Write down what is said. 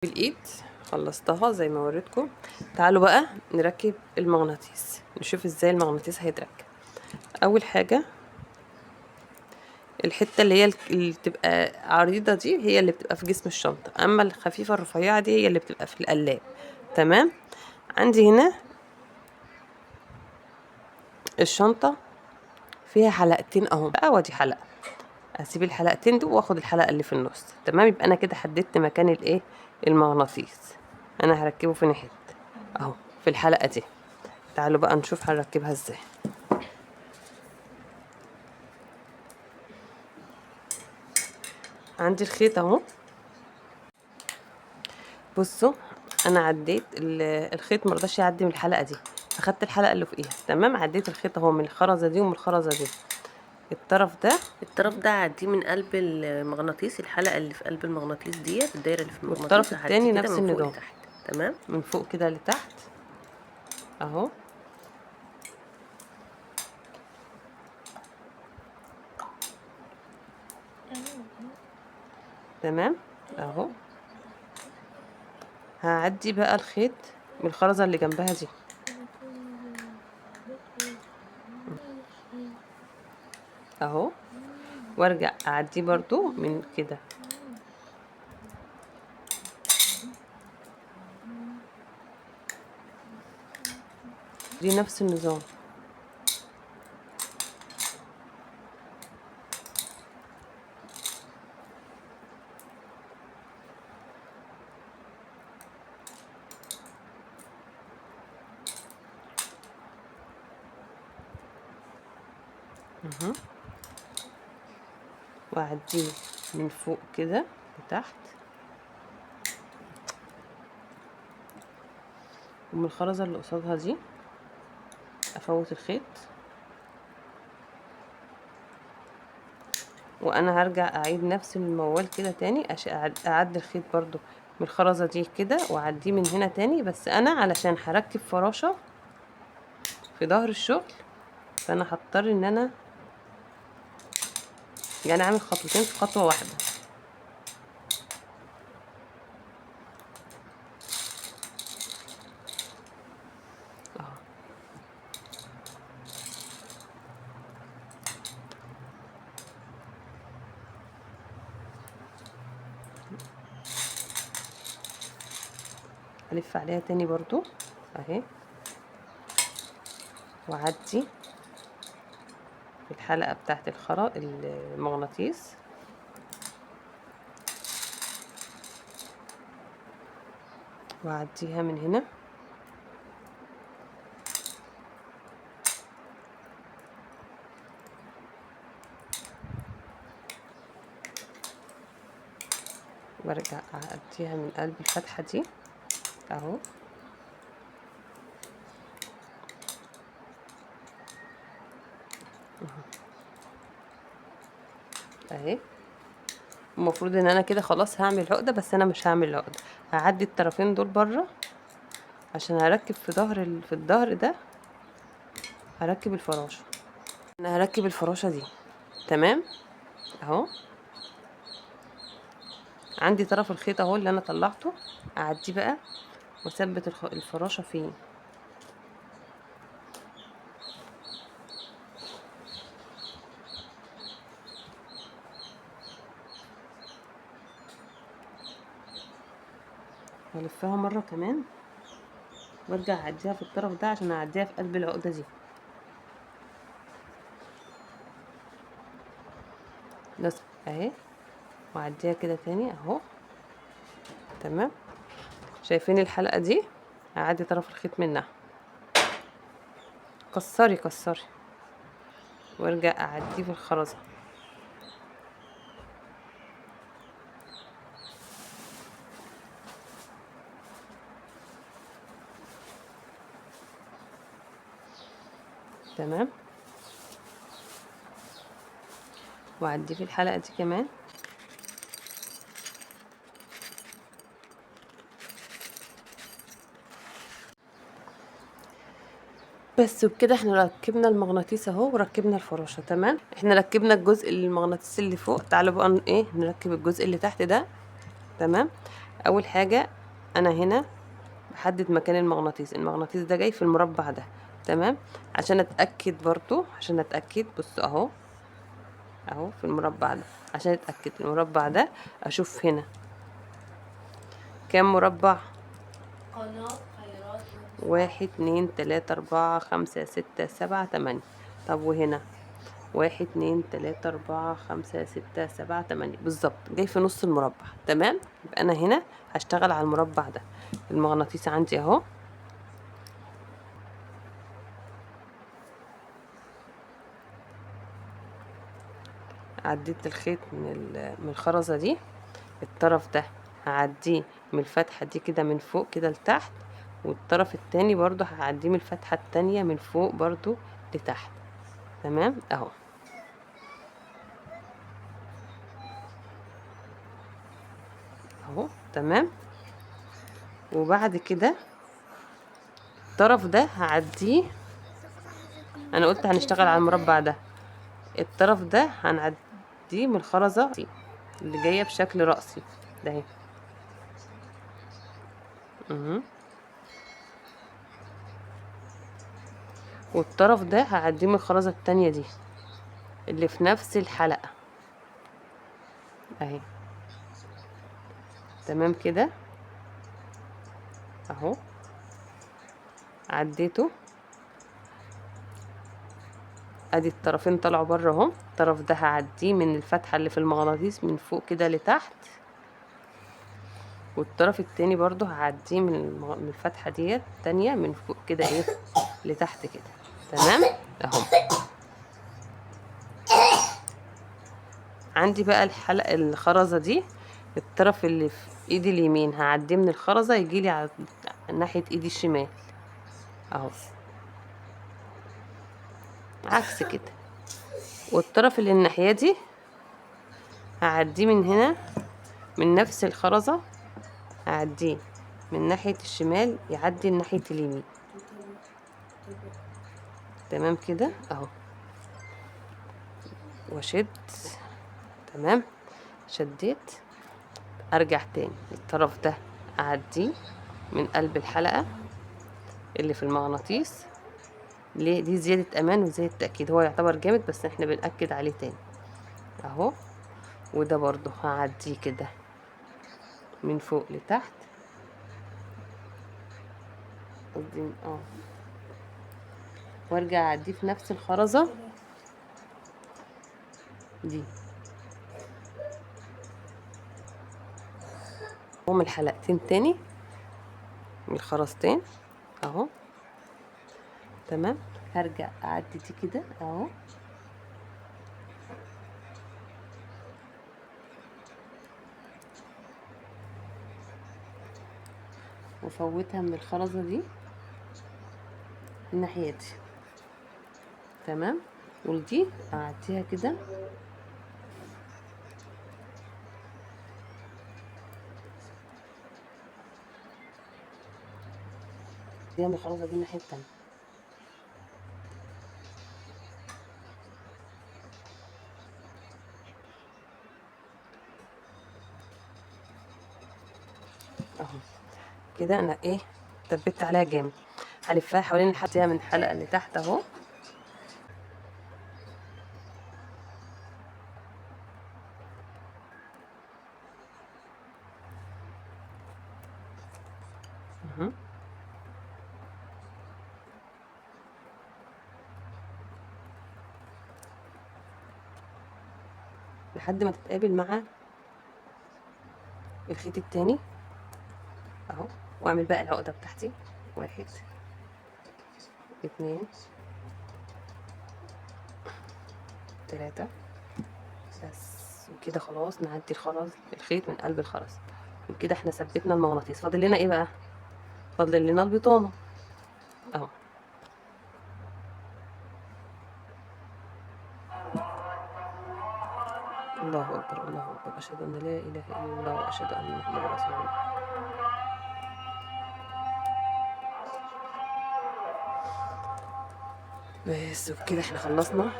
بالايد خلصتها زي ما وريتكم. تعالوا بقى نركب المغناطيس، نشوف ازاي المغناطيس هيتركب. اول حاجه الحته اللي هي اللي بتبقى عريضه دي هي اللي بتبقى في جسم الشنطه، اما الخفيفه الرفيعه دي هي اللي بتبقى في القلاب. تمام. عندي هنا الشنطه فيها حلقتين اهو بقى، وادي حلقه، اسيب الحلقتين دول واخد الحلقه اللي في النص. تمام، يبقى انا كده حددت مكان الايه المغناطيس. انا هركبه في ناحيه اهو في الحلقه دي. تعالوا بقى نشوف هنركبها ازاي. عندي الخيط اهو، بصوا انا عديت الخيط مرضاش يعدي من الحلقه دي، فخدت الحلقه اللي فوقيها. تمام، عديت الخيط اهو من الخرزه دي ومن الخرزه دي. الطرف ده عديه من قلب المغناطيس، الحلقه اللي في قلب المغناطيس ديت، الدايره اللي في والطرف المغناطيس هعديه التاني كده نفس من فوق النظام، لتحت. تمام، من فوق كده لتحت اهو. تمام اهو. هعدي بقى الخيط من الخرزه اللي جنبها دي اهو، وارجع اعديه برضو من كده. دي نفس النظام. اهو، واعديه من فوق كده لتحت، ومن الخرزه اللي قصادها دي افوت الخيط، وانا هرجع اعيد نفس الموال كده تاني. اعدي الخيط برضو من الخرزه دي كده واعديه من هنا تاني، بس انا علشان هركب فراشه في ظهر الشغل، فانا هضطر ان انا يعني اعمل خطوتين في خطوه واحده. اهو، الف عليها تاني برضو اهي، واعدي الحلقه بتاعت المغناطيس، واعديها من هنا وارجع اعديها من قلب الفتحه دي اهو. اهي، المفروض ان انا كده خلاص هعمل عقده، بس انا مش هعمل عقده، هعدي الطرفين دول بره عشان هركب في في الظهر ده هركب الفراشه. انا هركب الفراشه دي. تمام اهو، عندي طرف الخيط اهو اللي انا طلعته، اعديه بقى واثبت الفراشه فيه. والفها مره كمان وارجع اعديها في الطرف ده عشان اعديها في قلب العقده دي بس اهي، واعديها كده تاني اهو. تمام، شايفين الحلقه دي؟ اعدي طرف الخيط منها، كسري كسري، وارجع اعديه في الخرزه. تمام، واعديه في الحلقه دي كمان. بس وبكده احنا ركبنا المغناطيس اهو وركبنا الفراشه. تمام، احنا ركبنا الجزء المغناطيسي اللي فوق. تعالوا بقى ايه نركب الجزء اللي تحت ده. تمام، اول حاجة انا هنا بحدد مكان المغناطيس ده جاي في المربع ده. تمام. عشان اتأكد برضو، عشان اتأكد بص اهو، اهو في المربع ده، عشان اتأكد المربع ده اشوف هنا كام مربع. واحد اتنين تلاتة اربعة خمسة ستة سبعة تمانية. طب وهنا واحد اتنين تلاتة اربعة خمسة ستة سبعة تمانية بالظبط، جاي في نص المربع. تمام. يبقى انا هنا هشتغل على المربع ده. المغناطيس عندي اهو، عديت الخيط من الخرزة دي. الطرف ده هعديه من الفتحة دي كده من فوق كده لتحت، والطرف التاني برضو هعديه من الفتحة التانية من فوق برضو لتحت. تمام اهو. اهو تمام. وبعد كده الطرف ده هعديه، انا قلت هنشتغل على المربع ده. الطرف ده هنعديه من الخرزة دي اللي جاية بشكل رأسي ده اهي. والطرف ده هعديه من الخرزة التانية دي اللي في نفس الحلقة اهي. تمام كده اهو، عديته. ادي الطرفين طلعوا بره اهو. الطرف ده هعديه من الفتحة اللي في المغناطيس من فوق كده لتحت، والطرف التاني برضو هعديه من الفتحة ديت التانية من فوق كده ايه لتحت كده. تمام اهو. عندي بقى الحلقة الخرزة دي، الطرف اللي في ايدي اليمين هعديه من الخرزة يجيلي على ناحية ايدي الشمال اهو، عكس كده. والطرف اللي الناحية دي هعديه من هنا من نفس الخرزة، هعديه من ناحية الشمال يعدي ناحية اليمين. تمام كده اهو. واشد. تمام. شديت، ارجع تاني الطرف ده اعديه من قلب الحلقة اللي في المغناطيس. ليه؟ دي زيادة امان وزيادة تأكيد، هو يعتبر جامد بس احنا بنأكد عليه تاني اهو. وده برضو هعديه كده من فوق لتحت، قصدي وارجع اعديه في نفس الخرزة دي. ومن الحلقتين تاني من الخرزتين اهو. تمام. هرجع اعدي دي كده اهو، وفوتها من الخرزة دي الناحية دي. تمام. ودي اعديها كده دي من الخرزة دي الناحية التانية اهو. كده انا ايه ثبت عليها جامد. هلفها حوالين الحدية من الحلقة اللي تحت اهو. لحد ما تتقابل مع الخيط التاني اهو. واعمل بقى العقدة بتاعتي. واحد اتنين تلاتة بس. وكده خلاص نعدي الخيط من قلب الخرز. وكده احنا ثبتنا المغناطيس. فاضل لنا ايه بقى؟ فاضل لنا البطانة اهو. الله اكبر الله اكبر، اشهد ان لا اله الا الله واشهد ان محمدا رسول الله. بس وبكده احنا خلصنا